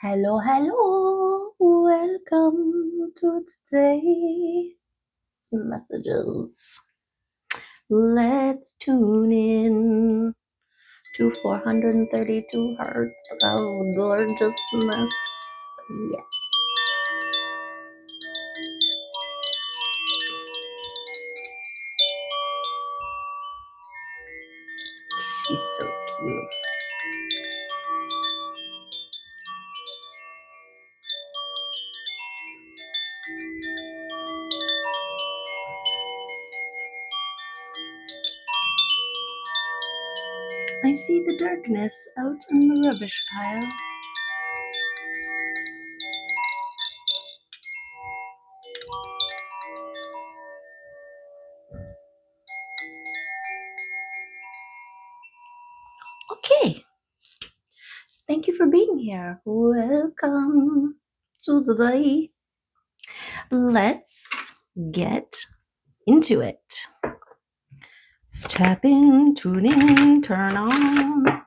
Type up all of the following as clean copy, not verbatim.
Hello, hello, welcome to today's messages. Let's tune in to 432 hertz of gorgeousness. Yes, she's so cute. I see the darkness out in the rubbish pile. Okay, thank you for being here. Welcome to today. Let's get into it. Step in, tune in, turn on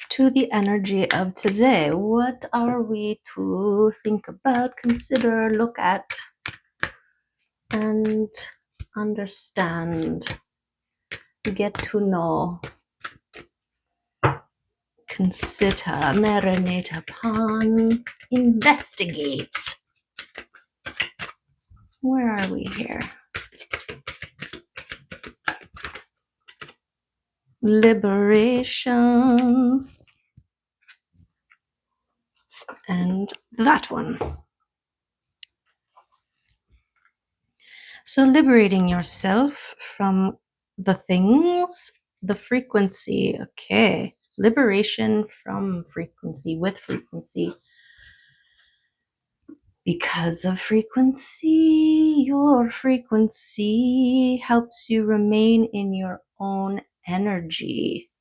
to the energy of today. What are we to think about, consider, look at, and understand, get to know, consider, marinate upon, investigate? Where are we here? Liberation. And that one. So liberating yourself from the things, the frequency. Okay. Liberation from frequency, with frequency. Because of frequency, your frequency helps you remain in your own energy.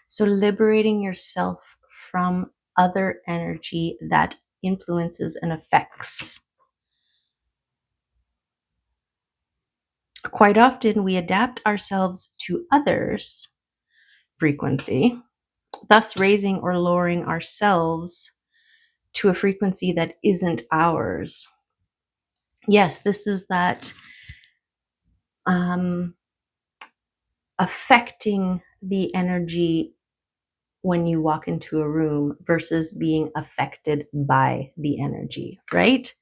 So liberating yourself from other energy that influences and affects. Quite often, we adapt ourselves to others' frequency, thus raising or lowering ourselves to a frequency that isn't ours. Yes, this is that affecting the energy when you walk into a room versus being affected by the energy, right?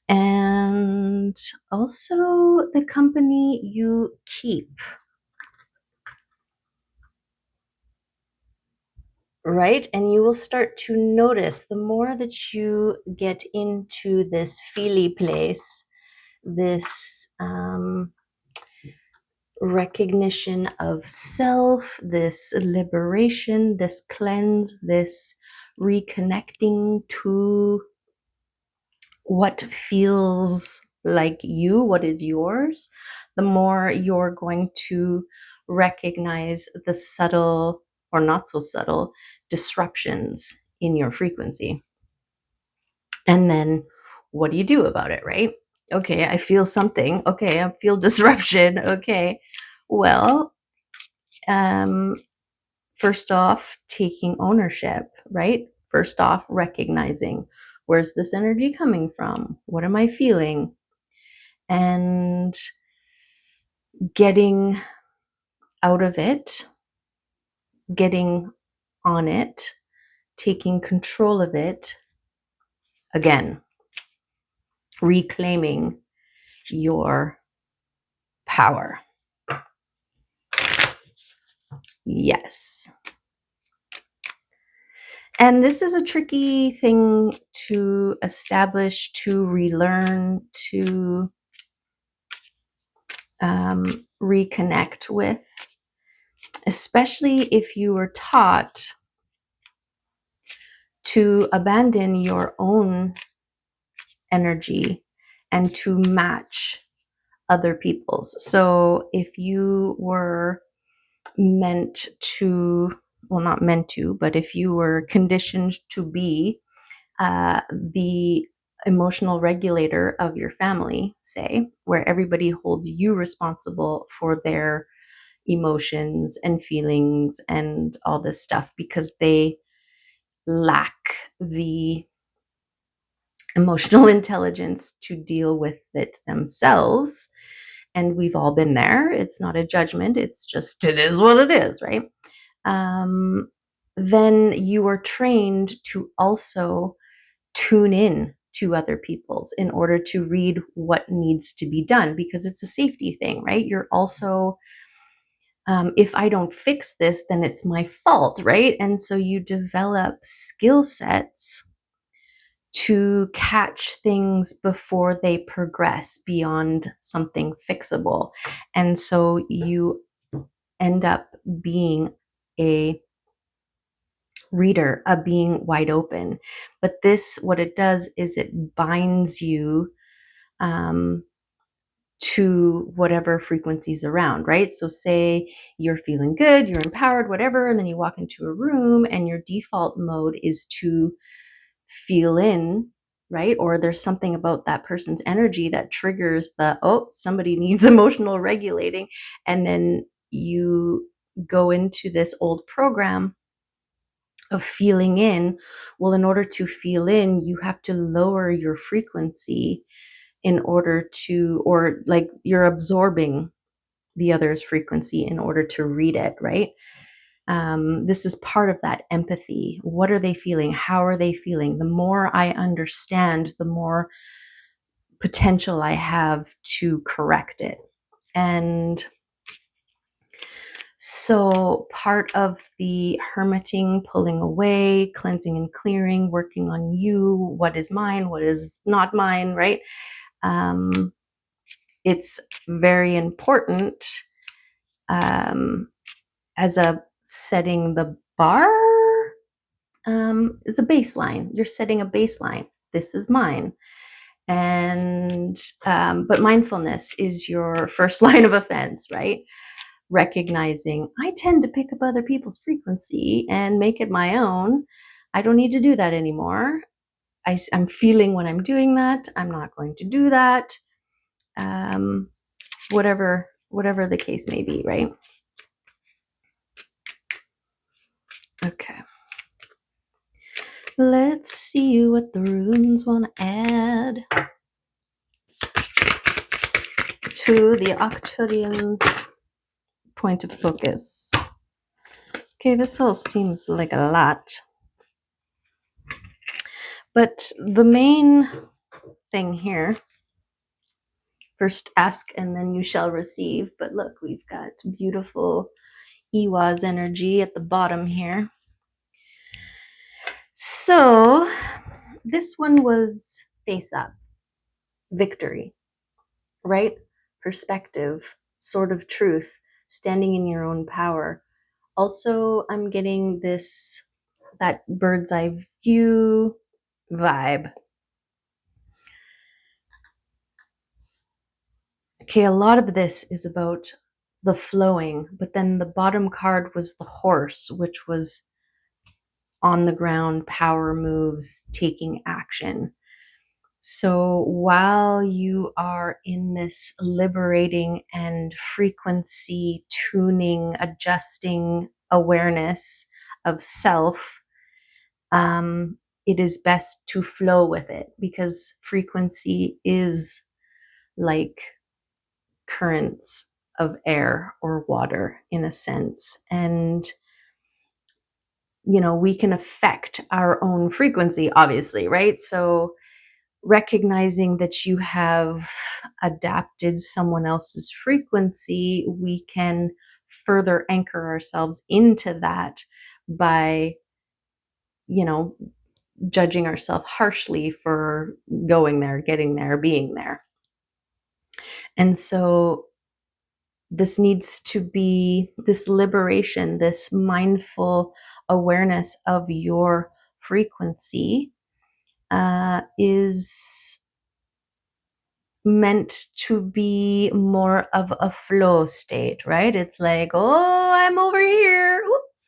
And also the company you keep. Right? And you will start to notice the more that you get into this feely place, this recognition of self, this liberation, this cleanse, this reconnecting to what feels like you, what is yours, the more you're going to recognize the subtle or not so subtle disruptions in your frequency. And then what do you do about it, right? Okay, I feel something. Okay, I feel disruption. Okay, well, first off, taking ownership, right? First off, recognizing where's this energy coming from? What am I feeling? And getting out of it, getting on it, taking control of it, again, reclaiming your power. Yes. And this is a tricky thing to establish, to relearn, to reconnect with, especially if you were taught to abandon your own energy and to match other people's. So if you were meant to, well, not meant to, but if you were conditioned to be the emotional regulator of your family, say, where everybody holds you responsible for their emotions and feelings and all this stuff because they lack the emotional intelligence to deal with it themselves. And we've all been there. It's not a judgment. It's just, it is what it is, right? Then you are trained to also tune in to other people's in order to read what needs to be done, because it's a safety thing, right? You're also, if I don't fix this, then it's my fault, right? And so you develop skill sets to catch things before they progress beyond something fixable. And so you end up being a reader, a being wide open. But this, what it does is it binds you um, to whatever frequencies around, right? So say you're feeling good, you're empowered, whatever, and then you walk into a room and your default mode is to feel in, right? Or there's something about that person's energy that triggers the, oh, somebody needs emotional regulating. And then you go into this old program of feeling in. Well, in order to feel in, you have to lower your frequency in order to, or like you're absorbing the other's frequency in order to read it, right? This is part of that empathy. What are they feeling? How are they feeling? The more I understand, the more potential I have to correct it. And so part of the hermiting, pulling away, cleansing and clearing, working on you, what is mine, what is not mine, right? It's very important as a setting the bar. It's a baseline. You're setting a baseline. This is mine. And but mindfulness is your first line of offense, right? Recognizing I tend to pick up other people's frequency and make it my own. I don't need to do that anymore. I'm feeling when I'm doing that. I'm not going to do that. Whatever the case may be, right? Okay. Let's see what the runes want to add to the Octurian's point of focus. Okay, this all seems like a lot. But the main thing here, first ask and then you shall receive. But look, we've got beautiful Iwa's energy at the bottom here. So this one was face up, victory, right? Perspective, sword of truth, standing in your own power. Also, I'm getting that bird's eye view vibe. Okay, a lot of this is about the flowing, but then the bottom card was the horse, which was on the ground, power moves, taking action. So while you are in this liberating and frequency tuning, adjusting awareness of self, it is best to flow with it, because frequency is like currents of air or water in a sense. And, we can affect our own frequency, obviously, right? So recognizing that you have adapted someone else's frequency, we can further anchor ourselves into that by, judging ourselves harshly for going there, getting there, being there. And so this needs to be this liberation, this mindful awareness of your frequency is meant to be more of a flow state, right? It's like, oh, I'm over here. Oops,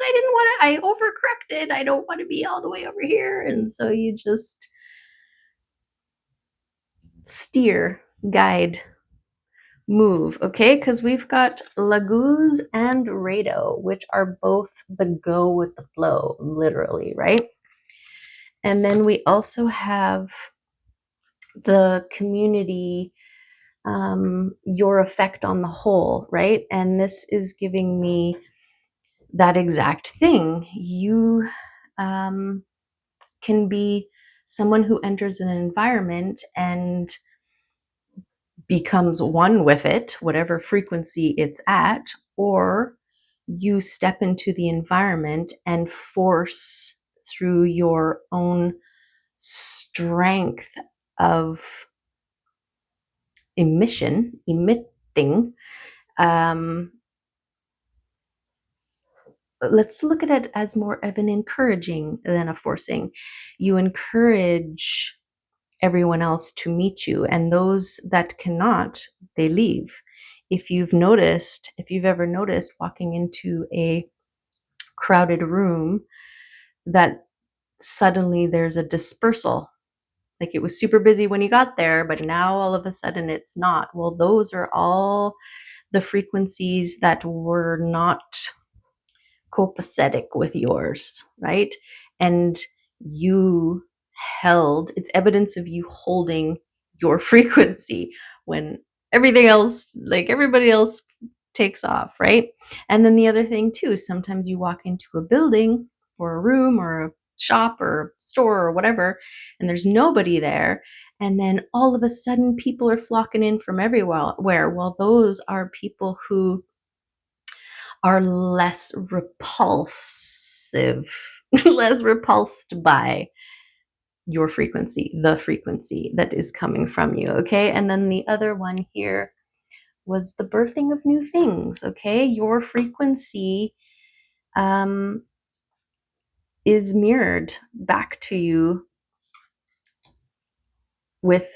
I overcorrected. I don't want to be all the way over here. And so you just steer, guide, move, okay? Because we've got Laguz and Rado, which are both the go with the flow, literally, right? And then we also have the community, your effect on the whole, right? And this is giving me that exact thing. You can be someone who enters an environment and becomes one with it, whatever frequency it's at, or you step into the environment and force through your own strength of emitting. Um, let's look at it as more of an encouraging than a forcing. You encourage everyone else to meet you, and those that cannot, they leave. If you've ever noticed walking into a crowded room, that suddenly there's a dispersal. Like, it was super busy when you got there, but now all of a sudden it's not. Well, those are all the frequencies that were not copacetic with yours, right? And you it's evidence of you holding your frequency when everything else, like everybody else, takes off, right? And then the other thing too, sometimes you walk into a building or a room or a shop or a store or whatever, and there's nobody there. And then all of a sudden people are flocking in from everywhere. Well, those are people who are less repulsive, less repulsed by your frequency, the frequency that is coming from you. Okay. And then the other one here was the birthing of new things. Okay. Your frequency is mirrored back to you with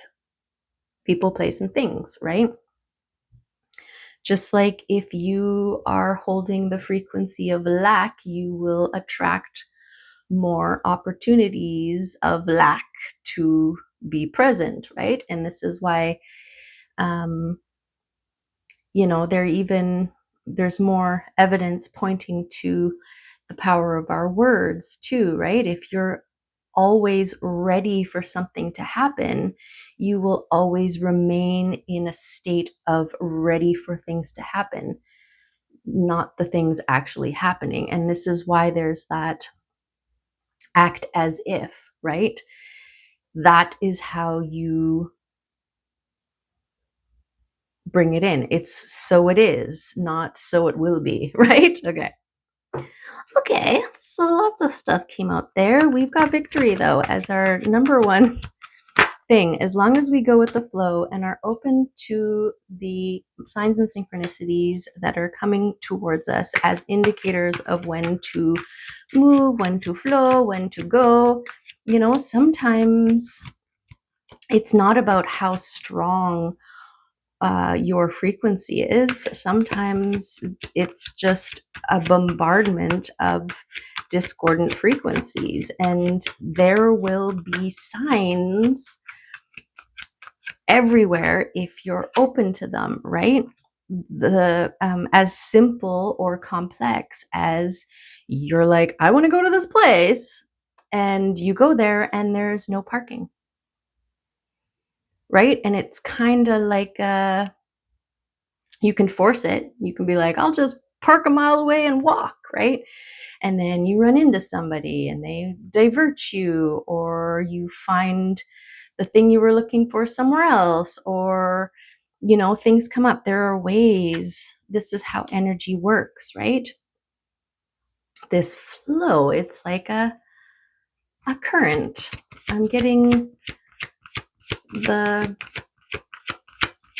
people, place, and things, right? Just like if you are holding the frequency of lack, you will attract more opportunities of lack to be present, right? And this is why, there's more evidence pointing to the power of our words too, right? If you're always ready for something to happen, you will always remain in a state of ready for things to happen, not the things actually happening. And this is why there's that act as if, right? That is how you bring it in. It's so it is, not so it will be, right? Okay, so lots of stuff came out there. We've got victory, though, as our number one thing. As long as we go with the flow and are open to the signs and synchronicities that are coming towards us as indicators of when to move, when to flow, when to go. Sometimes it's not about how strong your frequency is. Sometimes it's just a bombardment of discordant frequencies, and there will be signs everywhere if you're open to them, right? As simple or complex as you're like, I want to go to this place, and you go there and there's no parking, right? And it's kind of like you can force it. You can be like, I'll just park a mile away and walk, right? And then you run into somebody and they divert you, or you find the thing you were looking for somewhere else, or things come up. There are ways. This is how energy works, right? This flow, it's like a current. I'm getting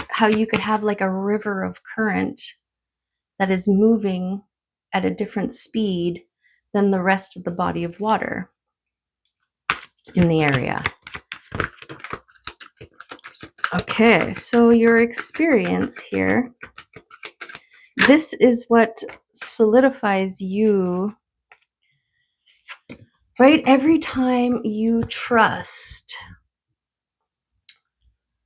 how you could have like a river of current that is moving at a different speed than the rest of the body of water in the area. Okay, so your experience here, this is what solidifies you, right? Every time you trust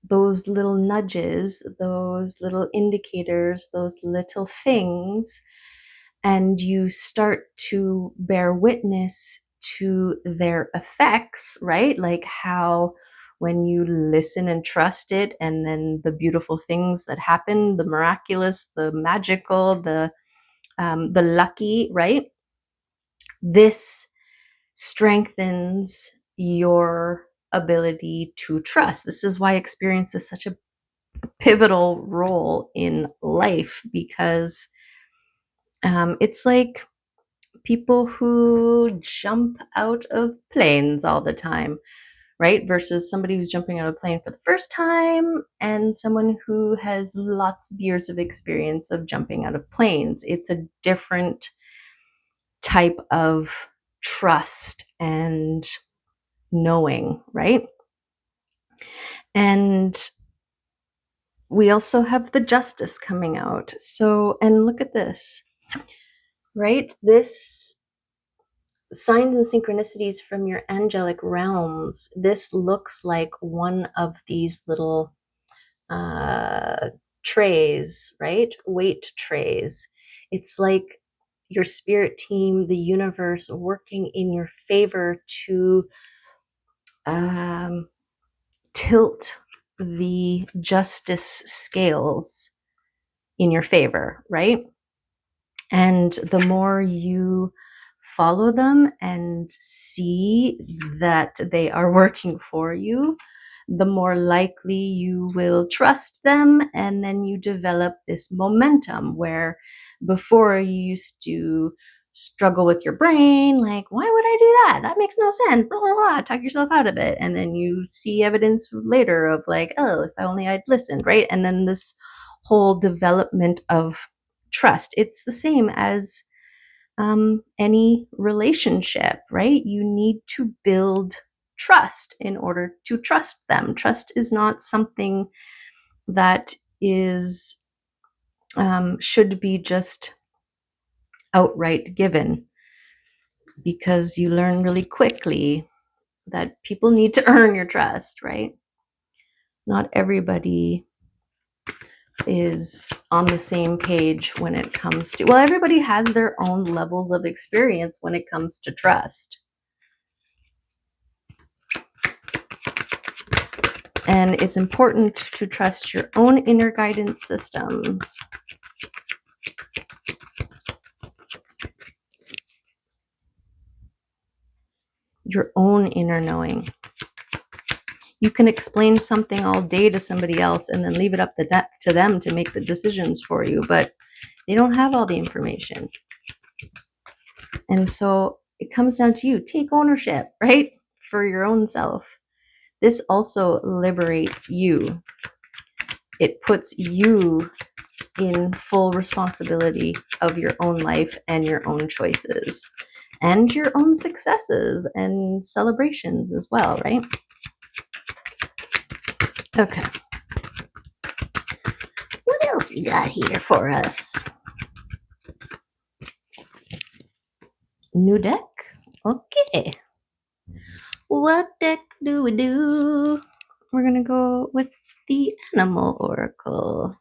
those little nudges, those little indicators, those little things, and you start to bear witness to their effects, right? Like how when you listen and trust it, and then the beautiful things that happen, the miraculous, the magical, the lucky, right? This strengthens your ability to trust. This is why experience is such a pivotal role in life, because it's like people who jump out of planes all the time, right? Versus somebody who's jumping out of a plane for the first time and someone who has lots of years of experience of jumping out of planes. It's a different type of trust and knowing, right? And we also have the justice coming out. So, and look at this, right? This signs and synchronicities from your angelic realms. This looks like one of these little trays, right? Weight trays. It's like your spirit team, the universe working in your favor to tilt the justice scales in your favor, right? And the more you follow them and see that they are working for you, the more likely you will trust them. And then you develop this momentum where before you used to struggle with your brain, like, why would I do that? That makes no sense, blah, blah, blah, talk yourself out of it. And then you see evidence later of like, oh, if only I'd listened, right? And then this whole development of trust. It's the same as any relationship, right? You need to build trust in order to trust them. Trust is not something that is should be just outright given, because you learn really quickly that people need to earn your trust, right? Not everybody is on the same page when it comes to, well, everybody has their own levels of experience when it comes to trust. And it's important to trust your own inner guidance systems. Your own inner knowing. You can explain something all day to somebody else and then leave it up to them to make the decisions for you, but they don't have all the information. And so it comes down to you. Take ownership, right? For your own self. This also liberates you. It puts you in full responsibility of your own life and your own choices and your own successes and celebrations as well, right? Okay. What else you got here for us? New deck? Okay. What deck do we do? We're going to go with the Animal Oracle.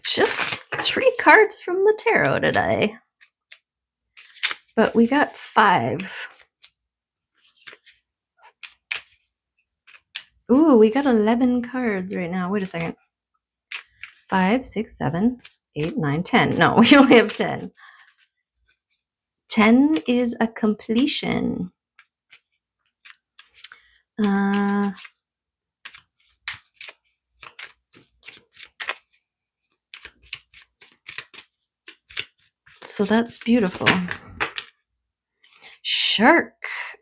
Just 3 cards from the tarot today. But we got 5. Ooh, we got 11 cards right now. Wait a second. 5, 6, 7, 8, 9, 10. No, we only have 10. 10 is a completion. So that's beautiful. Shark.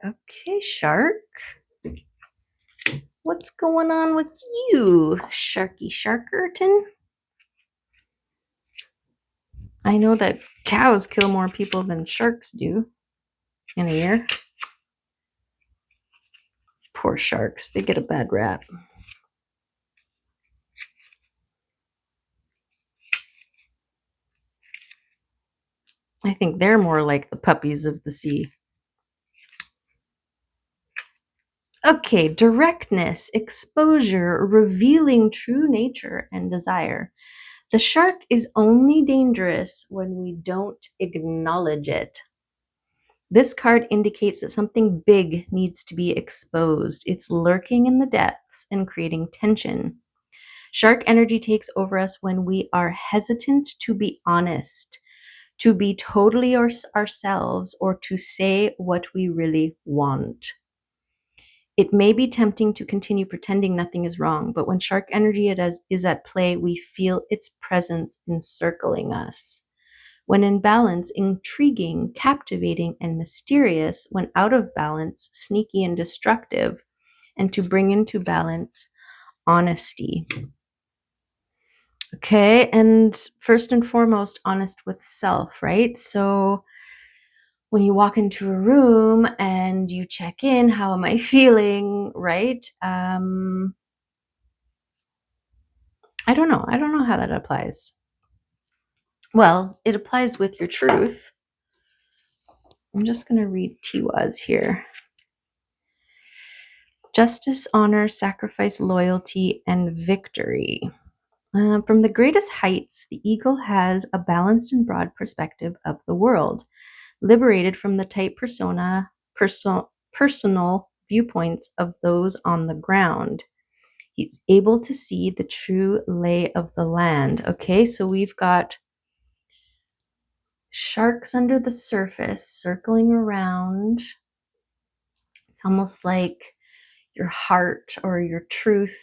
Okay, Shark. What's going on with you, Sharky Sharkerton? I know that cows kill more people than sharks do in a year. Poor sharks. They get a bad rap. I think they're more like the puppies of the sea. Okay, directness, exposure, revealing true nature and desire. The shark is only dangerous when we don't acknowledge it. This card indicates that something big needs to be exposed. It's lurking in the depths and creating tension. Shark energy takes over us when we are hesitant to be honest, to be totally ourselves, or to say what we really want. It may be tempting to continue pretending nothing is wrong, but when shark energy is at play, we feel its presence encircling us. When in balance, intriguing, captivating, and mysterious. When out of balance, sneaky and destructive. And to bring into balance, honesty. Okay, and first and foremost, honest with self, right? So when you walk into a room and you check in, how am I feeling, right? I don't know. I don't know how that applies. Well, it applies with your truth. I'm just going to read Tiwa's here. Justice, honor, sacrifice, loyalty, and victory. From the greatest heights, the eagle has a balanced and broad perspective of the world, liberated from the tight personal viewpoints of those on the ground. He's able to see the true lay of the land. Okay, so we've got sharks under the surface circling around. It's almost like your heart or your truth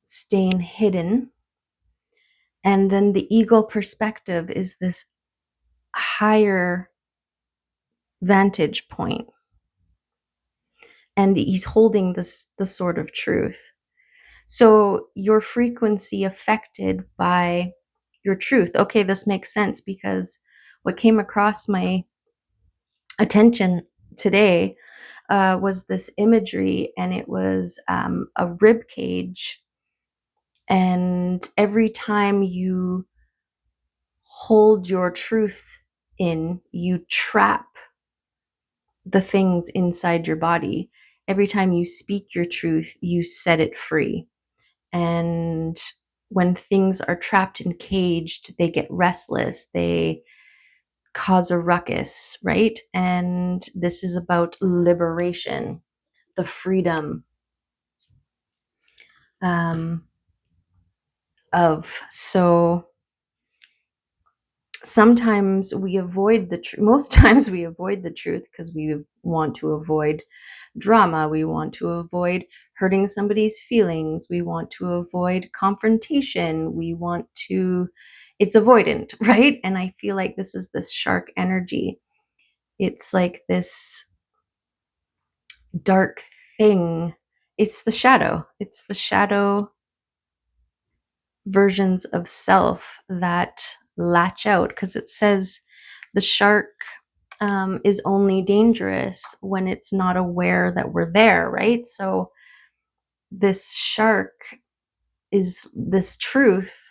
staying hidden. And then the eagle perspective is this higher vantage point. And he's holding the sword of truth. So your frequency affected by your truth. Okay, this makes sense because what came across my attention today was this imagery, and it was a rib cage. And every time you hold your truth in, you trap the things inside your body. Every time you speak your truth, you set it free. And when things are trapped and caged, they get restless. They cause a ruckus, right? And this is about liberation, the freedom of. So sometimes we avoid the truth. Most times we avoid the truth because we want to avoid drama. We want to avoid hurting somebody's feelings. We want to avoid confrontation. It's avoidant, right? And I feel like this is this shark energy. It's like this dark thing. It's the shadow. It's the shadow versions of self that latch out, because it says the shark is only dangerous when it's not aware that we're there, right? So this shark is this truth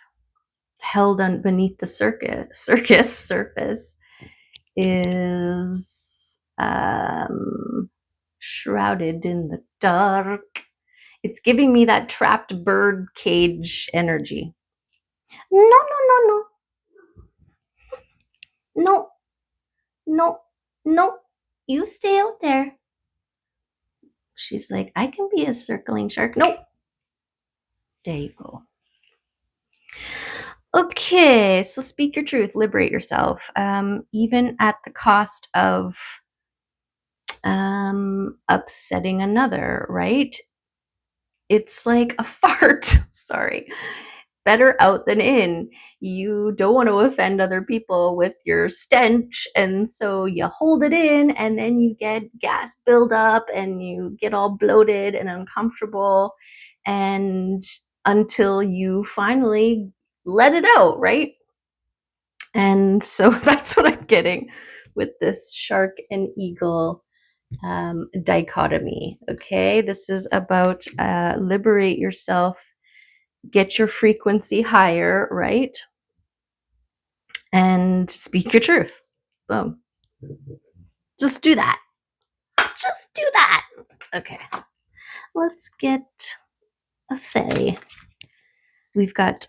held beneath the circus surface is shrouded in the dark. It's giving me that trapped bird cage energy. No, no, no, no. No, no, no. You stay out there. She's like, I can be a circling shark. Nope. There you go. Okay, so speak your truth, liberate yourself, even at the cost of upsetting another, right? It's like a fart. Sorry. Better out than in. You don't want to offend other people with your stench, and so you hold it in, and then you get gas buildup and you get all bloated and uncomfortable, and until you finally let it out, right? And so that's what I'm getting with this shark and eagle dichotomy. Okay, this is about liberate yourself, get your frequency higher, right? And speak your truth. Boom. Just do that. Just do that. Okay, let's get a fae. We've got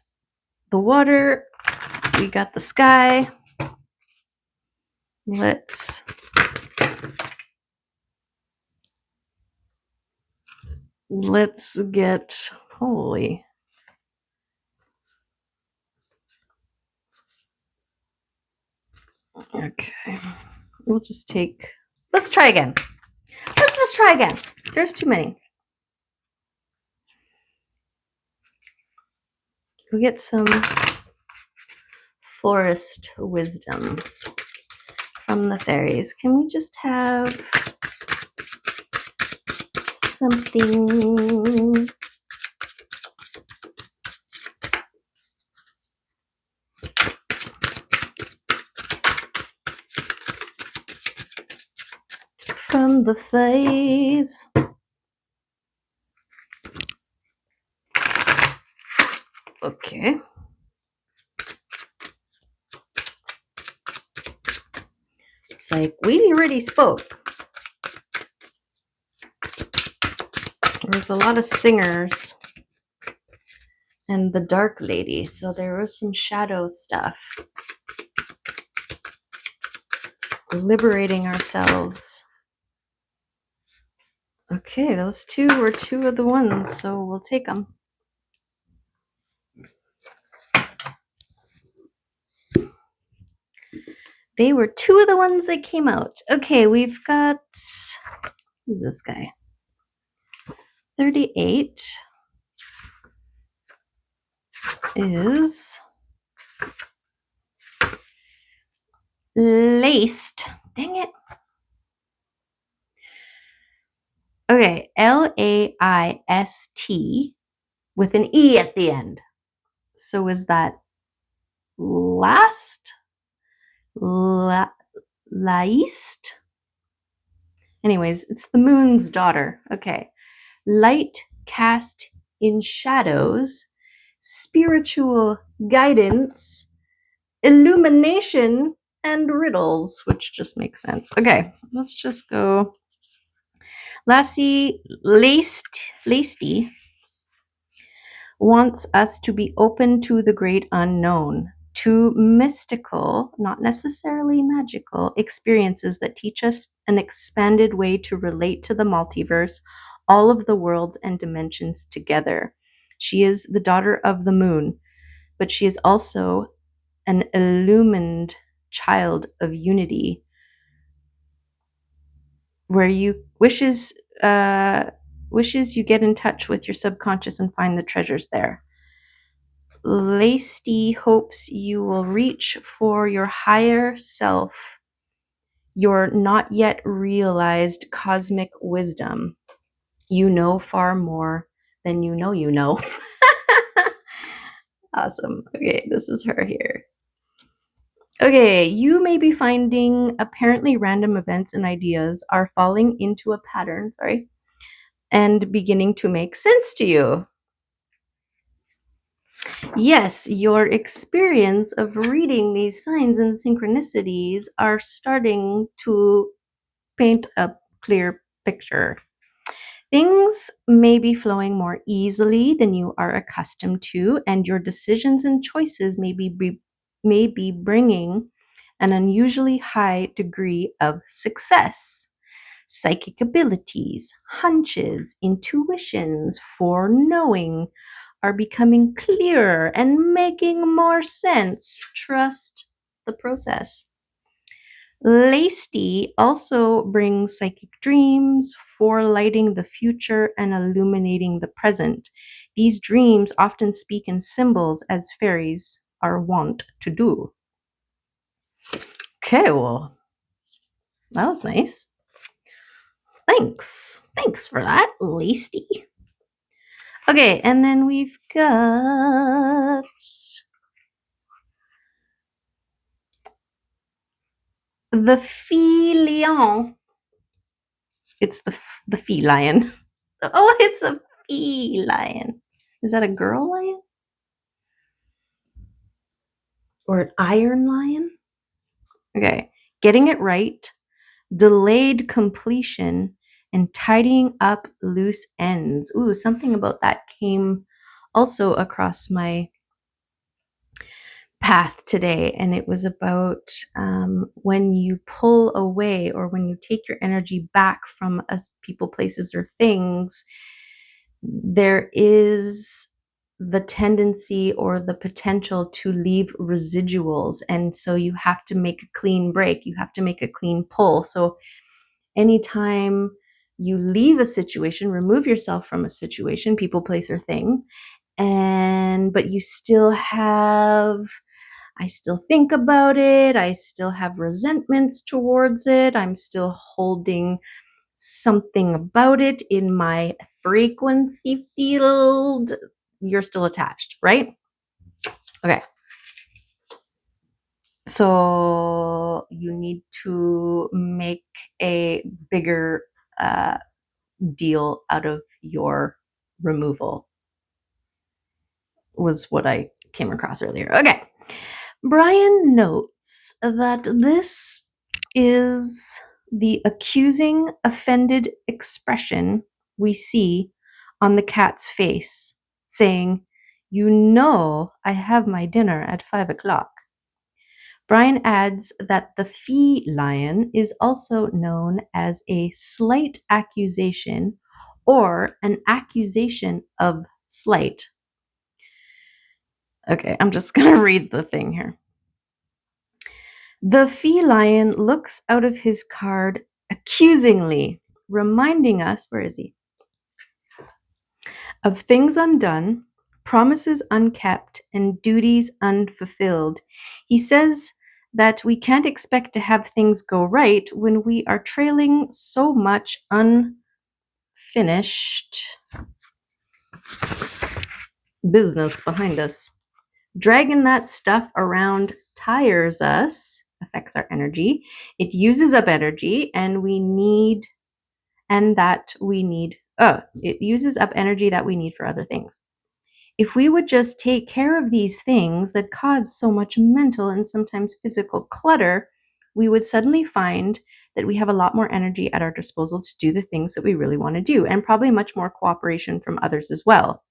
the water, we got the sky, Let's get, holy. Okay. We'll just take, let's try again. Let's just try again. There's too many. We'll get some forest wisdom from the fairies. Can we just have something from the face? Okay. It's like, we already spoke. There's a lot of singers and the dark lady, so there was some shadow stuff. Liberating ourselves. Okay, those two were two of the ones, so we'll take them. They were two of the ones that came out. Okay, we've got, who's this guy? 38 is laced. Dang it. Okay, Laist with an E at the end. So is that last? Laist? Anyways, it's the moon's daughter. Okay. Light cast in shadows, spiritual guidance, illumination, and riddles, which just makes sense. Okay, let's just go. Lacey wants us to be open to the great unknown, to mystical, not necessarily magical, experiences that teach us an expanded way to relate to the multiverse, all of the worlds and dimensions together. She is the daughter of the moon, but she is also an illumined child of unity, where you wishes you get in touch with your subconscious and find the treasures there. Lacey hopes you will reach for your higher self, your not yet realized cosmic wisdom. You know far more than you know you know. Awesome. Okay, this is her here. Okay, you may be finding apparently random events and ideas are falling into a pattern, and beginning to make sense to you. Yes, your experience of reading these signs and synchronicities are starting to paint a clear picture. Things may be flowing more easily than you are accustomed to, and your decisions and choices may be bringing an unusually high degree of success. Psychic abilities, hunches, intuitions, foreknowing are becoming clearer and making more sense. Trust the process. Lacey also brings psychic dreams, forelighting the future and illuminating the present. These dreams often speak in symbols, as fairies are wont to do. Okay, well, that was nice. Thanks. Thanks for that, Lacey. Okay, and then we've got the Felion. It's the feline. Oh, it's a feline. Is that a girl lion? Or an iron lion? Okay. Getting it right, delayed completion, and tidying up loose ends. Ooh, something about that came also across my path today, and it was about when you pull away or when you take your energy back from us, people, places, or things, there is the tendency or the potential to leave residuals. And so you have to make a clean break, you have to make a clean pull. So anytime you leave a situation, remove yourself from a situation, people, place, or thing, but you still have, I still think about it, I still have resentments towards it, I'm still holding something about it in my frequency field, you're still attached, right? Okay. So you need to make a bigger deal out of your removal, was what I came across earlier. Okay. Brian notes that this is the accusing, offended expression we see on the cat's face, saying, "You know I have my dinner at 5 o'clock." Brian adds that the feline is also known as a slight accusation or an accusation of slight. Okay, I'm just going to read the thing here. The feline looks out of his card accusingly, reminding us, where is he? Of things undone, promises unkept, and duties unfulfilled. He says that we can't expect to have things go right when we are trailing so much unfinished business behind us. Dragging that stuff around tires us, affects our energy. It uses up energy, and it uses up energy that we need for other things. If we would just take care of these things that cause so much mental and sometimes physical clutter, we would suddenly find that we have a lot more energy at our disposal to do the things that we really want to do, and probably much more cooperation from others as well.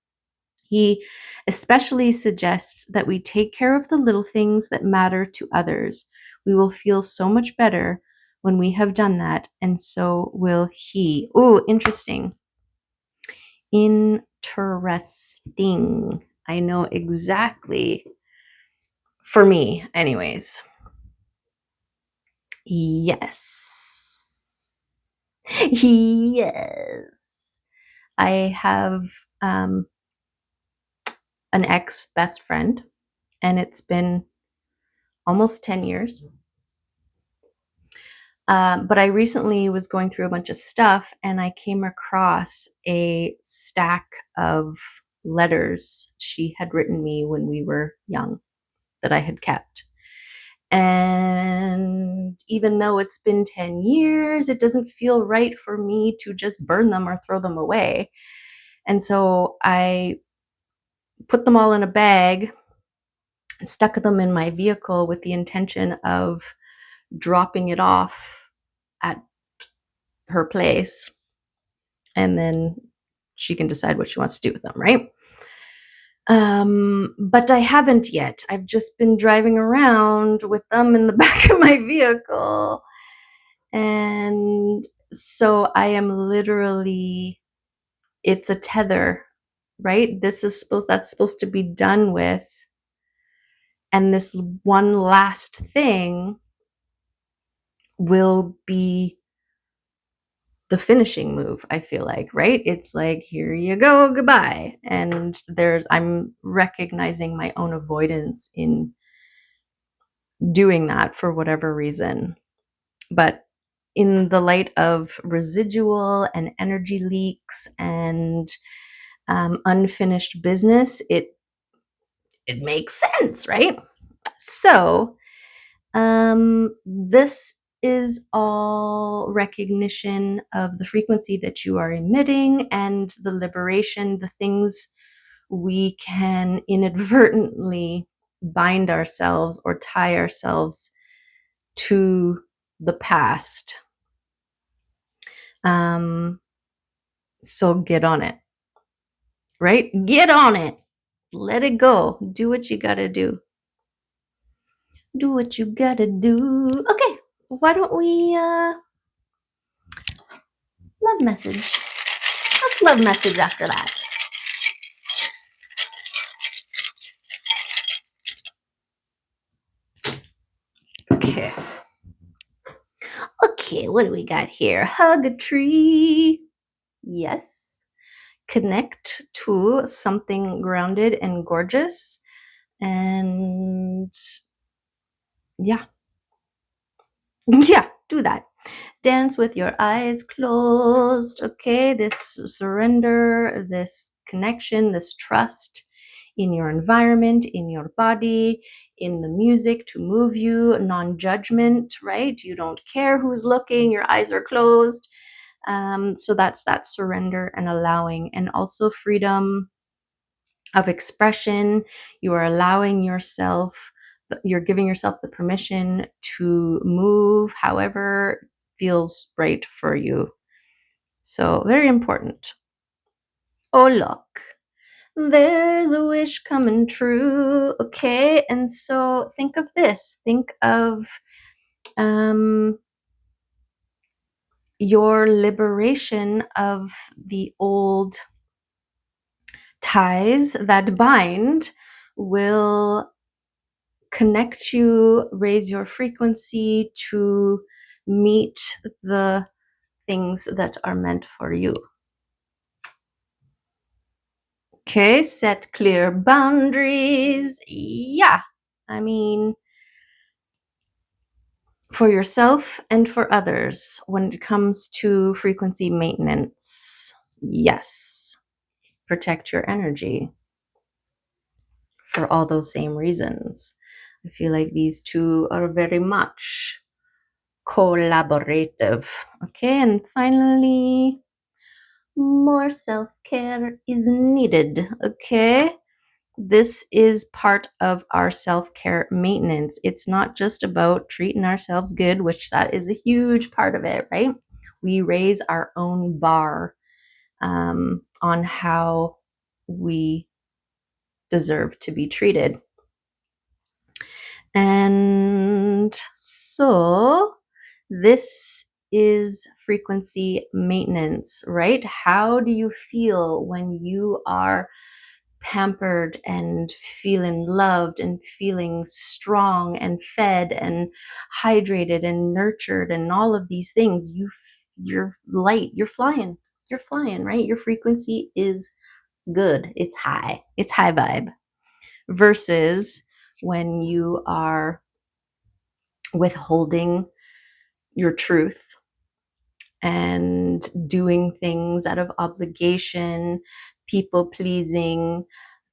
He especially suggests that we take care of the little things that matter to others. We will feel so much better when we have done that, and so will he. Oh, interesting. Interesting. I know exactly. For me, anyways. Yes. Yes. I have an ex best friend, and it's been almost 10 years. But I recently was going through a bunch of stuff, and I came across a stack of letters she had written me when we were young that I had kept. And even though it's been 10 years, it doesn't feel right for me to just burn them or throw them away. And so I put them all in a bag and stuck them in my vehicle with the intention of dropping it off at her place, and then she can decide what she wants to do with them, right? But I haven't yet. I've just been driving around with them in the back of my vehicle. And so I am literally, it's a tether, right? That's supposed to be done with. And this one last thing will be the finishing move, I feel like, right? It's like, here you go, goodbye. And I'm recognizing my own avoidance in doing that for whatever reason. But in the light of residual and energy leaks and unfinished business, it makes sense, right? So this is all recognition of the frequency that you are emitting and the liberation, the things we can inadvertently bind ourselves or tie ourselves to the past. So get on it, right? Get on it. Let it go. Do what you got to do. Do what you gotta do. Okay, why don't we love message? Let's love message after that. Okay. Okay, what do we got here? Hug a tree. Yes. Connect to something grounded and gorgeous. And yeah. Yeah, do that. Dance with your eyes closed. Okay, this surrender, this connection, this trust in your environment, in your body, in the music to move you, non-judgment, right? You don't care who's looking, your eyes are closed. So that's that surrender and allowing, and also freedom of expression. You are allowing yourself, you're giving yourself the permission to move however feels right for you. So, very important. Oh, look, there's a wish coming true. Okay. And so, think of this, think of your liberation of the old ties that bind will connect you, raise your frequency to meet the things that are meant for you. Okay, set clear boundaries. Yeah, I mean, for yourself and for others when it comes to frequency maintenance. Yes, protect your energy for all those same reasons. I feel like these two are very much collaborative. Okay, and finally, more self-care is needed. Okay, this is part of our self-care maintenance. It's not just about treating ourselves good, which that is a huge part of it, right? We raise our own bar on how we deserve to be treated. And so this is frequency maintenance, right? How do you feel when you are pampered and feeling loved and feeling strong and fed and hydrated and nurtured and all of these things? You're light, you're flying, right? Your frequency is good, it's high vibe, versus when you are withholding your truth and doing things out of obligation, people pleasing,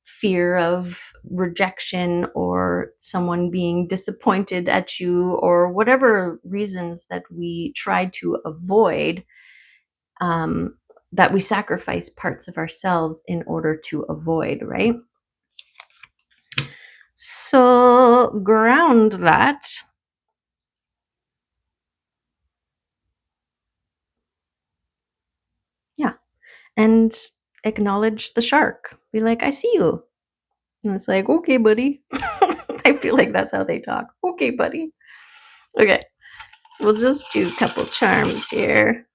fear of rejection or someone being disappointed at you, or whatever reasons that we try to avoid, that we sacrifice parts of ourselves in order to avoid, right? So ground that. Yeah. And acknowledge the shark. Be like, I see you. And it's like, okay, buddy. I feel like that's how they talk. Okay, buddy. Okay. We'll just do a couple charms here.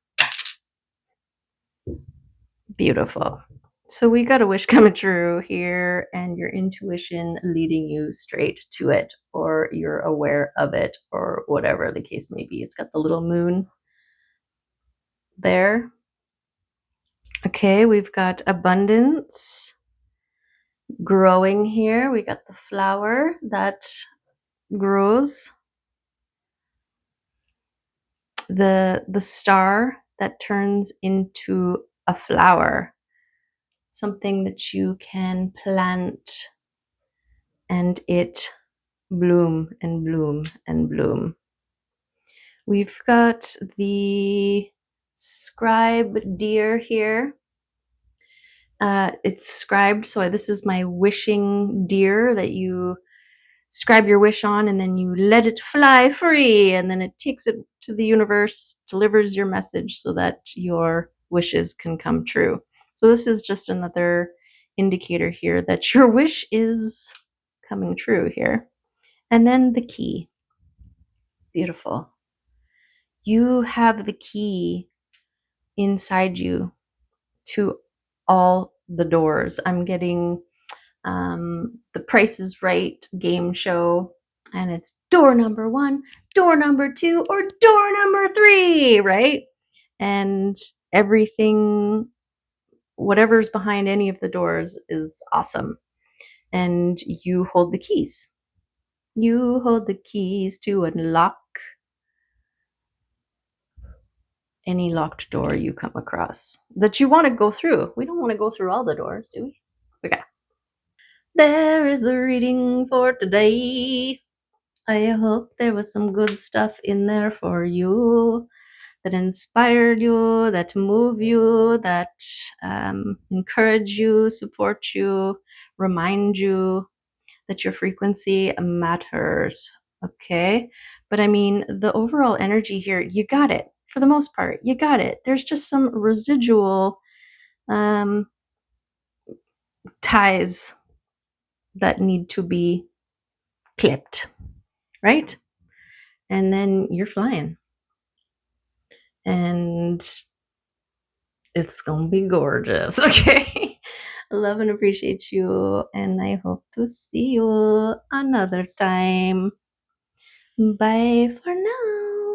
Beautiful. So we got a wish coming true here, and your intuition leading you straight to it, or you're aware of it, or whatever the case may be. It's got the little moon there. Okay, we've got abundance growing here. We got the flower that grows, the star that turns into a flower, something that you can plant and it bloom and bloom and bloom. We've got the scribe deer here. It's scribed, so this is my wishing deer that you scribe your wish on, and then you let it fly free, and then it takes it to the universe, delivers your message so that your wishes can come true. So this is just another indicator here that your wish is coming true here. And then the key. Beautiful. You have the key inside you to all the doors. I'm getting the Price is Right game show, and it's door number 1, door number 2, or door number 3, right? And everything, whatever's behind any of the doors is awesome. And you hold the keys. You hold the keys to unlock any locked door you come across that you want to go through. We don't want to go through all the doors, do we? Okay. There is the reading for today. I hope there was some good stuff in there for you that inspired you, that move you, that encourage you, support you, remind you that your frequency matters. Okay. But I mean, the overall energy here, you got it. For the most part, you got it. There's just some residual um, ties that need to be clipped, right? And then you're flying. And it's gonna be gorgeous. Okay. Love and appreciate you, and I hope to see you another time. Bye for now.